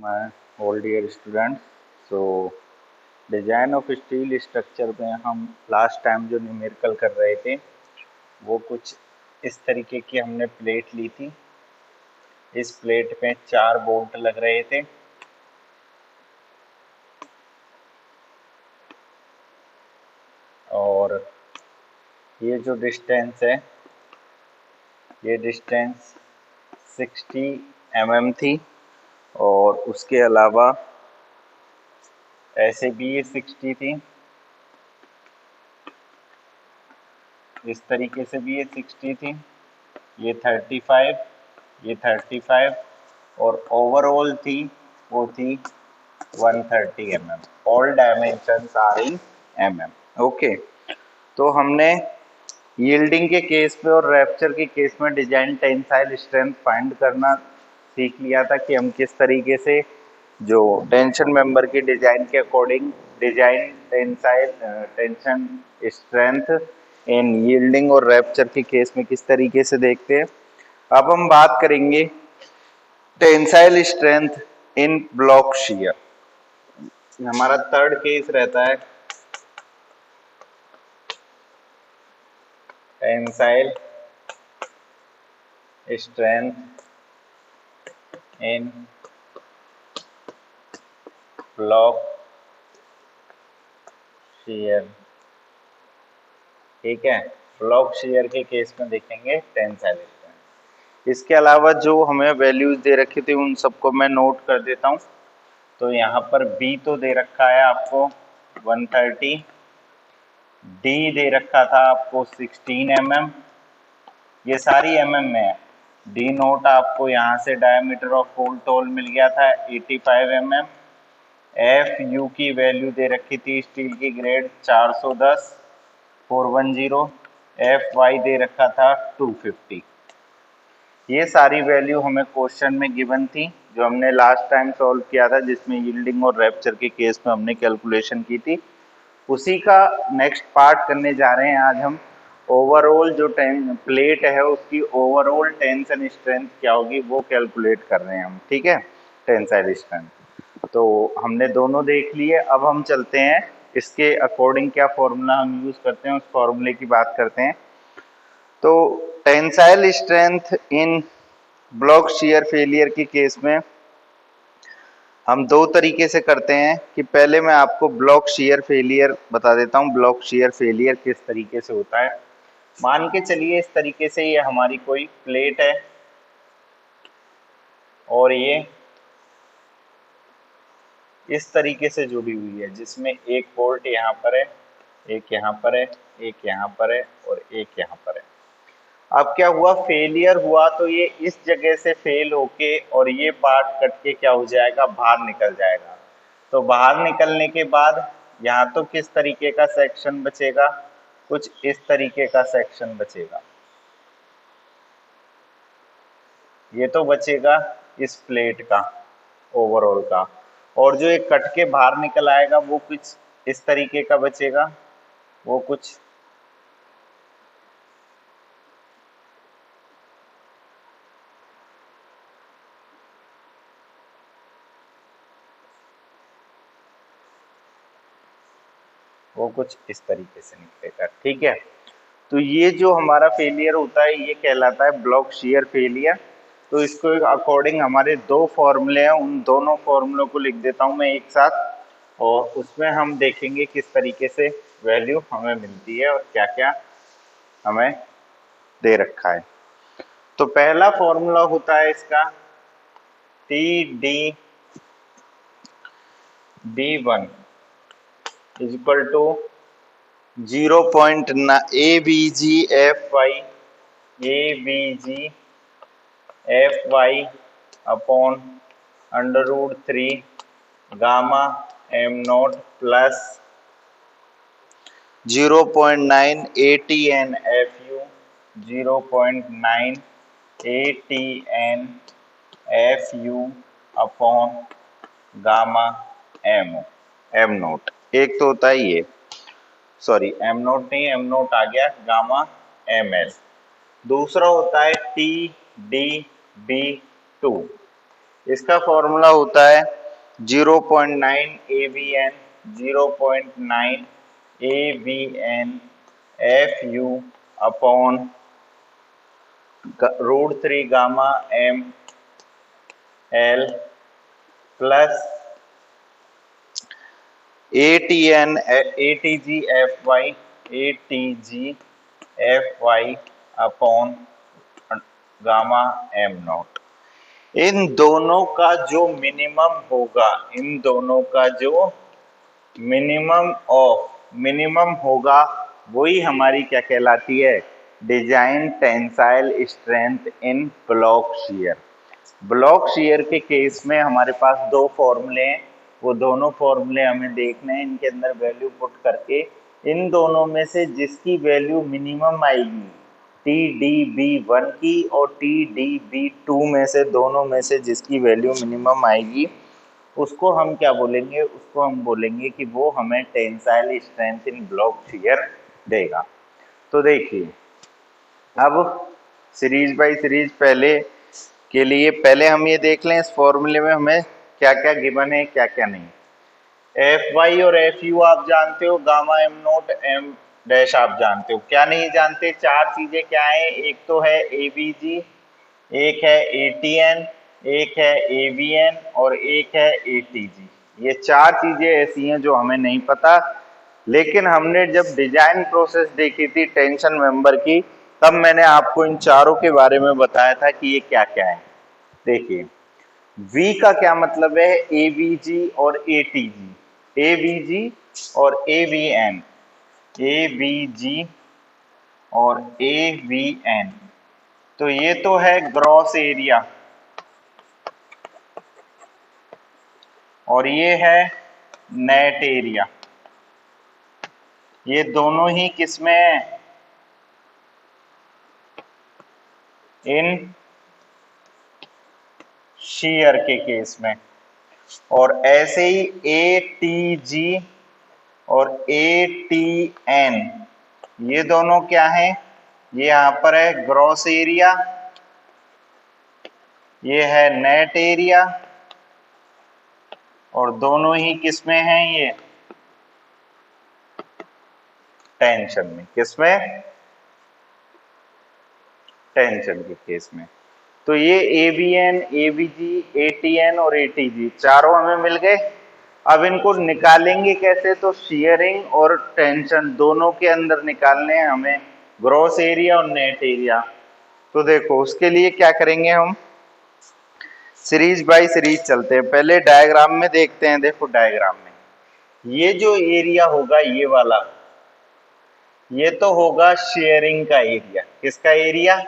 my all dear students. So design of steel structure में हम last time जो numerical कर रहे थे वो कुछ इस तरीके की हमने प्लेट ली थी। इस प्लेट में 4 बोल्ट लग रहे थे और ये जो डिस्टेंस है ये डिस्टेंस 60 mm थी और उसके अलावा ऐसे भी ये 60 थी, इस तरीके से भी ये 60 थी, ये 35, ये 35 और ओवरऑल थी वो थी 130 mm। All dimensions are in mm। Okay, तो हमने यील्डिंग के केस में और रैप्चर के केस में डिजाइन टेंसाइल स्ट्रेंथ फाइंड करना सीख लिया था कि हम किस तरीके से जो टेंशन मेंबर की डिजाइन के according design tensile tension strength in yielding और रैप्चर के केस में किस तरीके से देखते हैं। अब हम बात करेंगे tensile strength in block shear. हमारा थर्ड केस रहता है tensile strength in block shear. ठीक है, ब्लॉक शियर के केस में देखेंगे टेंसाइल स्ट्रेंथ। इसके अलावा जो हमें वैल्यूज दे रखी थी उन सबको मैं नोट कर देता हूं। तो यहाँ पर बी तो दे रखा है आपको 130, डी दे रखा था आपको 16 mm, ये सारी mm में है। डी नोट आपको यहाँ से डायमीटर ऑफ बोल्ट होल मिल गया था 85 mm। एफ यू की वैल्यू दे रखी थी स्टील की ग्रेड 410 410। एफ वाई दे रखा था 250। ये सारी वैल्यू हमें क्वेश्चन में गिवन थी जो हमने लास्ट टाइम सॉल्व किया था, जिसमें यील्डिंग और रैप्चर के केस में हमने कैलकुलेशन की थी। उसी का नेक्स्ट पार्ट करने जा रहे हैं आज हम। ओवरऑल जो प्लेट है उसकी ओवरऑल टेंशन स्ट्रेंथ क्या होगी वो कैलकुलेट कर रहे हैं हम। ठीक है, टेंसाइल स्ट्रेंथ तो हमने दोनों देख लिए। अब हम चलते हैं इसके अकॉर्डिंग क्या फॉर्मूला हम यूज करते हैं उस फॉर्मूले की बात करते हैं। तो tensile strength in block shear failure के केस में हम दो तरीके से करते हैं कि पहले मैं आपको ब्लॉक शियर फेलियर बता देता हूं। ब्लॉक शियर फेलियर किस तरीके से होता है, मान के चलिए इस तरीके से ये हमारी कोई प्लेट है और ये इस तरीके से जुड़ी हुई है जिसमें एक बोल्ट यहाँ पर है, एक यहाँ पर है, एक यहाँ पर है और एक यहाँ पर है। अब क्या हुआ, फेलियर हुआ तो ये इस जगह से फेल होके और ये पार्ट कट के क्या हो जाएगा, बाहर निकल जाएगा। तो बाहर निकलने के बाद यहाँ तो किस तरीके का सेक्शन बचेगा, कुछ इस तरीके का सेक्शन बचेगा। ये तो बचेगा इस प्लेट का ओवरऑल का, और जो एक कट के बाहर निकल आएगा वो कुछ इस तरीके का बचेगा, वो कुछ इस तरीके से निकलेगा। ठीक है, तो ये जो हमारा फेलियर होता है ये कहलाता है ब्लॉक शियर फेलियर। तो इसको अकॉर्डिंग हमारे दो फॉर्मूले हैं, उन दोनों फॉर्मूलों को लिख देता हूं मैं एक साथ और उसमें हम देखेंगे किस तरीके से वैल्यू हमें मिलती है और क्या क्या हमें दे रखा है। तो पहला फॉर्मूला होता है इसका T D B1 is equal to 0.9 ABG FY upon √3 gamma m naught plus 0.9 ATN FU 0.9 ATN FU upon gamma m naught. एक तो होता है ये, सॉरी m नोट नहीं, m नोट आ गया, गामा ml। दूसरा होता है TDB2 इसका फॉर्मूला होता है 0.9 AVN 0.9 AVN FU upon √3 gamma M L plus ATN ATG FY upon gamma M naught. इन दोनों का जो मिनिमम होगा, इन दोनों का जो मिनिमम होगा वही हमारी क्या कहलाती है, design tensile strength in block shear. Block shear के केस में हमारे पास दो फॉर्मूले हैं, वो दोनों फॉर्मूले हमें देखने हैं, इनके अंदर वैल्यू पुट करके इन दोनों में से जिसकी वैल्यू मिनिमम आएगी TDB1 की और TDB2 में से, दोनों में से जिसकी वैल्यू मिनिमम आएगी उसको हम क्या बोलेंगे, उसको हम बोलेंगे कि वो हमें tensile strength in block shear देगा। तो देखिए अब सीरीज बाय सीरीज पहले के लिए पहले हम ये देख लें इस फॉर्मूले में हमें क्या क्या गिवन है क्या क्या नहीं। FY और FU आप जानते हो, gamma M note M dash आप जानते हो, क्या नहीं जानते, चार चीजें क्या है, एक तो है ABG, एक है ATN, एक है AVN और एक है ATG। ये चार चीजें ऐसी हैं जो हमें नहीं पता, लेकिन हमने जब डिजाइन प्रोसेस देखी थी टेंशन मेंबर की तब मैंने आपको इन चारों के बारे में बताया था कि ये क्या क्या है। देखिए V का क्या मतलब है, AVG और ATG, AVG और AVN, AVG और AVN। तो ये तो है ग्रॉस एरिया और ये है नेट एरिया, ये दोनों ही किसमें है, इन शियर के केस में। और ऐसे ही ATG और ATN ये दोनों क्या है, ये यहां पर है ग्रॉस एरिया, ये है नेट एरिया और दोनों ही किसमें हैं, ये टेंशन में। किसमें, टेंशन के केस में। तो ये AVN, AVG, ATN और ATG चारों हमें मिल गए। अब इनको निकालेंगे कैसे, तो शियरिंग और टेंशन दोनों के अंदर निकालने हैं हमें ग्रॉस एरिया और नेट एरिया। तो देखो उसके लिए क्या करेंगे, हम सीरीज बाय सीरीज चलते हैं। पहले डायग्राम में देखते हैं। देखो डायग्राम में ये जो एरिया होगा ये वाला, ये तो होगा शेयरिंग का एरिया। किसका एरिया,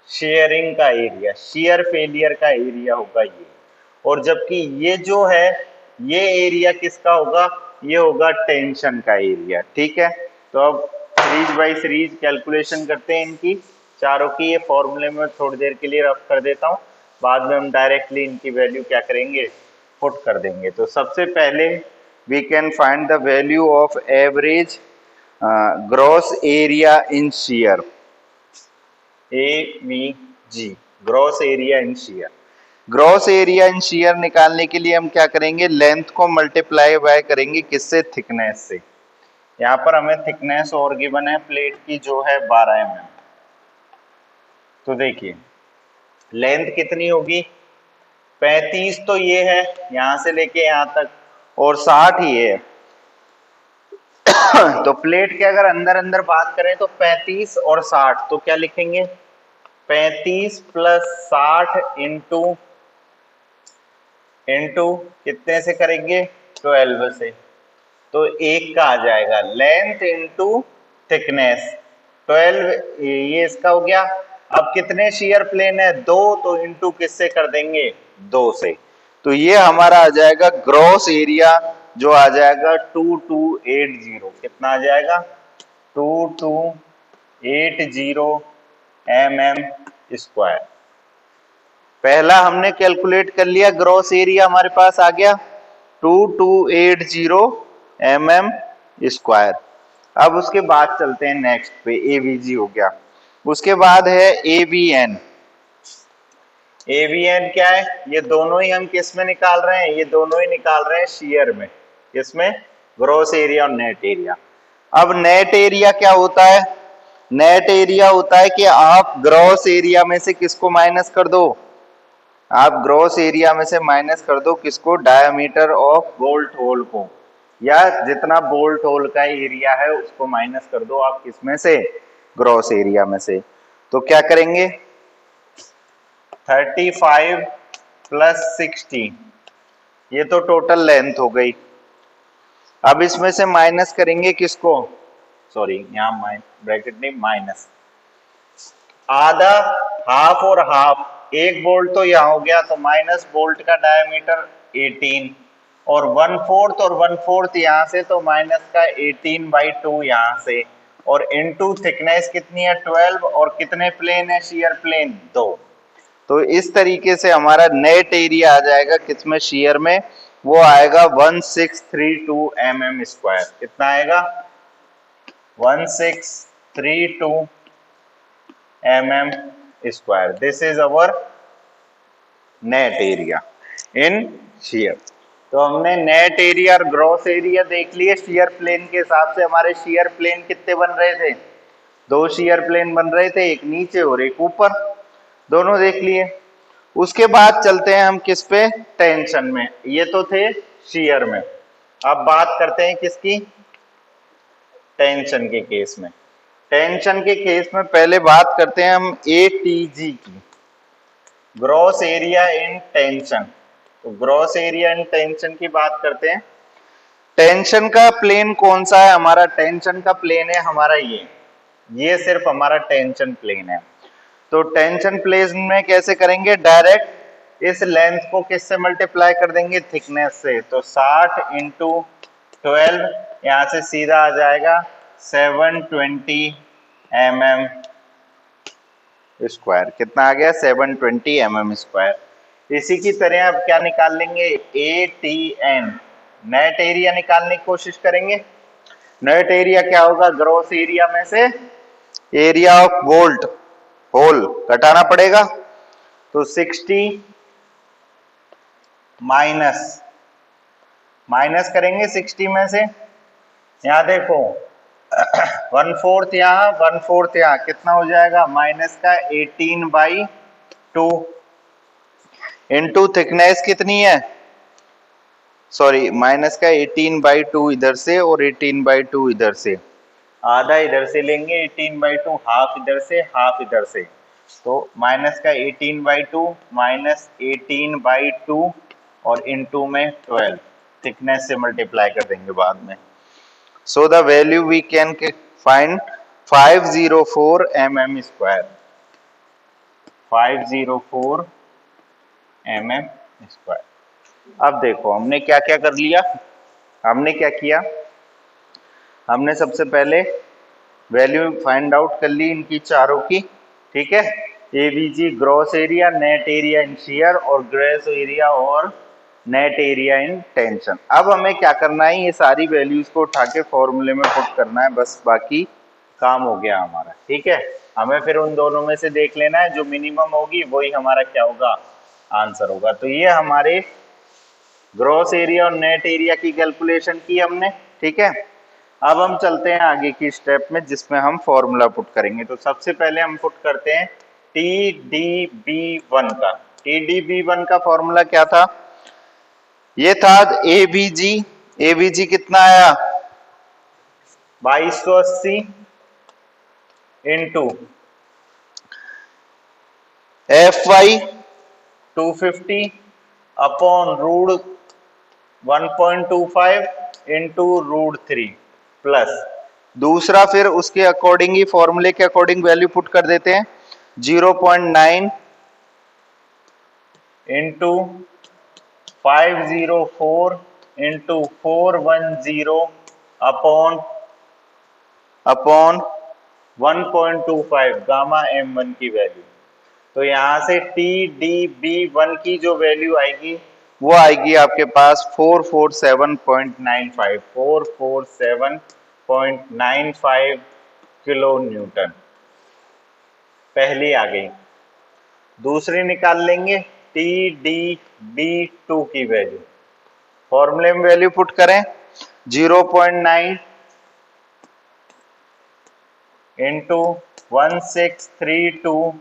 शेयरिंग का एरिया, शेयर फेलियर का एरिया होगा ये। और जबकि ये जो है ये एरिया किसका होगा, ये होगा टेंशन का एरिया। ठीक है, तो अब सीरीज बाय सीरीज कैलकुलेशन करते हैं इनकी चारों की। ये फॉर्मूले में थोड़ी देर के लिए रफ कर देता हूँ, बाद में हम डायरेक्टली इनकी वैल्यू क्या करेंगे, पुट कर देंगे। तो सबसे पहले we can find the value of average gross area in shear, AVG, gross area in shear. Gross area in shear निकालने के लिए हम क्या करेंगे, लेंथ को मल्टीप्लाई बाय करेंगे किससे, थिकनेस से। यहाँ पर हमें थिकनेस और गिवन है प्लेट की जो है 12 mm। तो देखिए लेंथ कितनी होगी, 35 तो ये है यहां से लेके यहां तक और 60 ही है। तो प्लेट के अगर अंदर अंदर बात करें तो 35 और 60, तो क्या लिखेंगे, 35 प्लस 60 इंटू कितने से करेंगे, 12 से। तो एक का आ जाएगा लेंथ इंटू थिकनेस 12, ये इसका हो गया। अब कितने शेयर प्लेन है, 2, तो इंटू किससे कर देंगे, 2 से। तो ये हमारा आ जाएगा ग्रॉस एरिया जो आ जाएगा 2280। कितना आ जाएगा, 2280 mm स्क्वायर। पहला हमने कैलकुलेट कर लिया, ग्रॉस एरिया हमारे पास आ गया 2280 mm स्क्वायर। अब उसके बाद चलते हैं नेक्स्ट पे, AVG हो गया। उसके बाद है AVN। AVN क्या है, ये दोनों ही हम किस में निकाल रहे हैं, ये दोनों ही निकाल रहे हैं शेयर में, किसमें, ग्रॉस एरिया और नेट एरिया। अब नेट एरिया क्या होता है, नेट एरिया होता है कि आप ग्रॉस एरिया में से किसको माइनस कर दो, आप ग्रॉस एरिया में से माइनस कर दो किसको, डायमीटर ऑफ बोल्ट होल को, या जितना बोल्ट होल का एरिया है उसको माइनस कर दो आप किसमें से, ग्रॉस एरिया में से। तो क्या करेंगे, 35 प्लस 60, ये तो टोटल लेंथ हो गई। अब इसमें से माइनस करेंगे किसको, सॉरी यहाँ ब्रैकेट नहीं, माइनस आधा, हाफ और हाफ, एक बोल्ट तो यहाँ हो गया, तो माइनस बोल्ट का डायमीटर 18 और 1/4 और 1/4 यहाँ से, तो माइनस का 18/2 यहाँ से, और इनटू थिकनेस कितनी है 12, और कितने प्लेन है शियर प्लेन 2। तो इस तरीके से हमारा नेट एरिया आ जाएगा किसमें, शियर में, वो आएगा 1632 mm स्क्वायर। कितना आएगा, 1632 mm square. This is our net area in shear. तो हमने नेट एरिया और ग्रॉस एरिया देख लिए शियर प्लेन के हिसाब से। हमारे शियर प्लेन कितने बन रहे थे, दो शियर प्लेन बन रहे थे, एक नीचे और एक ऊपर, दोनों देख लिए। उसके बाद चलते हैं हम किस पे, टेंशन में। ये तो थे शियर में, अब बात करते हैं किसकी, टेंशन के केस में। टेंशन के केस में पहले बात करते हैं हम ATG की, ग्रॉस एरिया इन टेंशन। तो ग्रॉस एरिया इन टेंशन की बात करते हैं। टेंशन का प्लेन कौन सा है हमारा, टेंशन का प्लेन है हमारा ये सिर्फ हमारा टेंशन प्लेन है। तो टेंशन प्लेन में कैसे करेंगे, डायरेक्ट इस लेंथ को किससे मल्टीप्लाई कर देंगे, थिकनेस से। तो 60 इंटू 12, यहां से सीधा आ जाएगा 720 mm स्क्वायर। कितना आ गया, 720 mm स्क्वायर। इसी की तरह अब क्या निकाल लेंगे, ATN, नेट एरिया निकालने की कोशिश करेंगे। नेट एरिया क्या होगा, ग्रॉस एरिया में से एरिया ऑफ बोल्ट होल घटाना पड़ेगा। तो 60 माइनस करेंगे 60 में से, यहां देखो 1/4 यहाँ 1/4 यहाँ, कितना हो जाएगा, माइनस का 18/2 इंटू थिकनेस कितनी है, सॉरी माइनस का 18/2 इधर से और 18/2 इधर से, आधा इधर से लेंगे 18/2, हाफ इधर से हाफ इधर से। तो माइनस का 18/2 माइनस 18/2 और इनटू में 12, थिकनेस से मल्टीप्लाई कर देंगे बाद में। So the value we can find 504 mm square, 504 mm square. अब देखो हमने क्या क्या कर लिया, हमने क्या किया, हमने सबसे पहले वैल्यू फाइंड आउट कर ली इनकी चारों की, ठीक है। AVG gross area, net area in shear, और ग्रॉस एरिया और नेट एरिया इन टेंशन। अब हमें क्या करना है, ये सारी वैल्यूज को उठा के फॉर्मूले में पुट करना है, बस बाकी काम हो गया हमारा, ठीक है। हमें फिर उन दोनों में से देख लेना है, जो मिनिमम होगी वही हमारा क्या होगा, आंसर होगा। तो ये हमारे ग्रॉस एरिया और नेट एरिया की कैलकुलेशन की हमने, ठीक है। अब हम चलते हैं आगे की स्टेप में जिसमें हम फॉर्मूला पुट करेंगे। तो सबसे पहले हम पुट करते हैं TDB1 का। TDB1 का फॉर्मूला क्या था, ये था AVG कितना आया 2280 into FY 250 upon root 1.25 into √3 plus, दूसरा फिर उसके अकॉर्डिंग ही फॉर्मूले के अकॉर्डिंग वैल्यू पुट कर देते हैं 0.9 into 504 into 410 upon 1.25 gamma M1 की वैल्यू। तो यहां से TDB1 की जो वैल्यू आएगी वो आएगी आपके पास 447.95, 447.95 किलो न्यूटन, पहली आ गई। दूसरी निकाल लेंगे TDB2 की वैल्यू। फॉर्मूले में वैल्यू पुट करें 0.9 इंटू 1632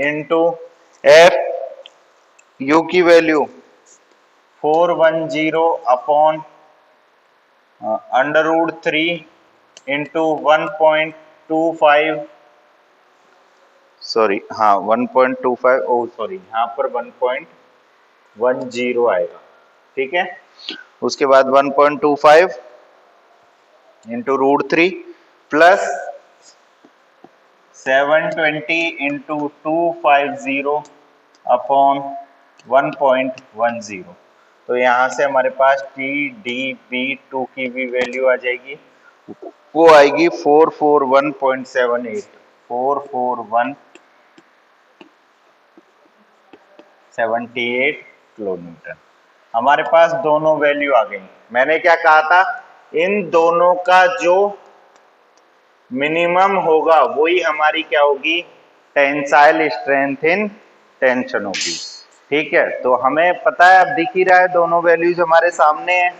इंटू एफ यू की वैल्यू 410 अपॉन √3 इंटू 1.25 सॉरी हाँ 1.25 ओ सॉरी यहाँ पर 1.10 आएगा, ठीक है। उसके बाद 1.25 इंटू √3 प्लस 720 इंटू 250 अपॉन 1.10। तो यहाँ से हमारे पास TDB2 की भी वैल्यू आ जाएगी, वो आएगी 441.78 441.78 किलो न्यूटन। हमारे पास दोनों वैल्यू आ गई। मैंने क्या कहा था, इन दोनों का जो मिनिमम होगा वही हमारी क्या होगी, टेंसाइल स्ट्रेंथ इन टेंशन होगी, ठीक है। तो हमें पता है, अब दिख ही रहा है दोनों वैल्यूज हमारे सामने है।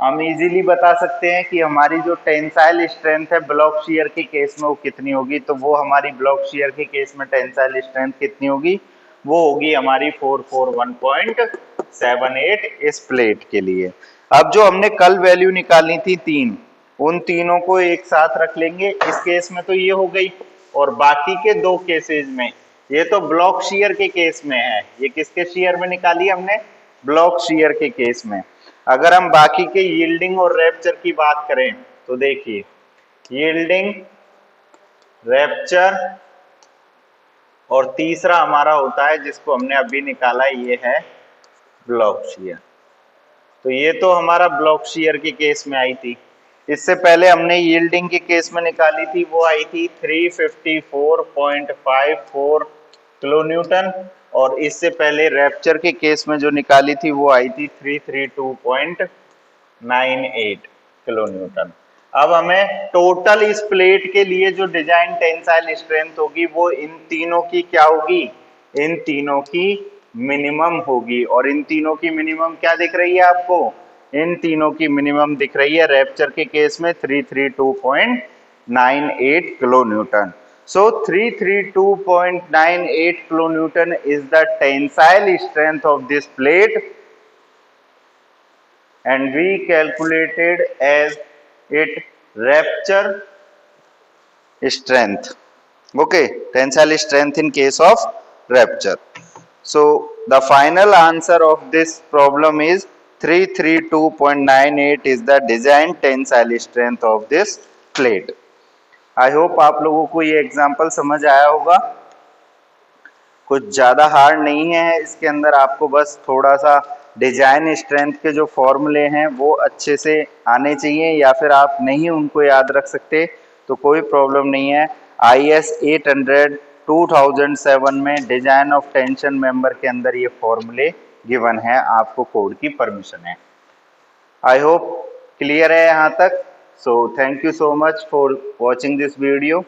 हम इजीली बता सकते हैं कि हमारी जो टेंसाइल स्ट्रेंथ है ब्लॉक शियर के केस में वो कितनी होगी। तो वो हमारी ब्लॉक शियर के केस में टेंसाइल स्ट्रेंथ कितनी होगी, वो होगी हमारी 441.78 इस प्लेट के लिए। अब जो हमने कल वैल्यू निकाली थी तीन, उन तीनों को एक साथ रख लेंगे। इस केस में तो ये हो गई, और बाकी के दो केसेस में, ये तो ब्लॉक शियर के केस में है, ये किसके शियर में निकाली हमने, ब्लॉक शियर के केस में। अगर हम बाकी के यील्डिंग और रैप्चर की बात करें तो देखिए, यील्डिंग, रैप्चर और तीसरा हमारा होता है जिसको हमने अभी निकाला, ये है ब्लॉक शियर। तो ये तो हमारा ब्लॉक शियर के केस में आई थी। इससे पहले हमने यील्डिंग के केस में निकाली थी, वो आई थी 354.54 किलो न्यूटन, और इससे पहले रैप्चर के केस में जो निकाली थी वो आई थी 332.98 किलो न्यूटन। अब हमें टोटल इस प्लेट के लिए जो डिजाइन टेंसाइल स्ट्रेंथ होगी वो इन तीनों की क्या होगी, इन तीनों की मिनिमम होगी। और इन तीनों की मिनिमम क्या दिख रही है आपको, इन तीनों की मिनिमम दिख रही है रैप्चर के केस में 332.98 kilo Newton. So 332.98 kilonewton is the tensile strength of this plate, and we calculated as it rupture strength. Okay, tensile strength in case of rupture. So the final answer of this problem is 332.98 is the design tensile strength of this plate. I hope आप लोगों को ये example समझ आया होगा। कुछ ज़्यादा hard नहीं है इसके अंदर, आपको बस थोड़ा सा डिजाइन स्ट्रेंथ के जो फॉर्मूले हैं वो अच्छे से आने चाहिए, या फिर आप नहीं उनको याद रख सकते तो कोई प्रॉब्लम नहीं है। IS 800 2007 में डिजाइन ऑफ टेंशन मेंबर के अंदर ये फॉर्मूले गिवन है, आपको कोड की परमिशन है। आई होप क्लियर है यहाँ तक। So thank you so much for watching this video.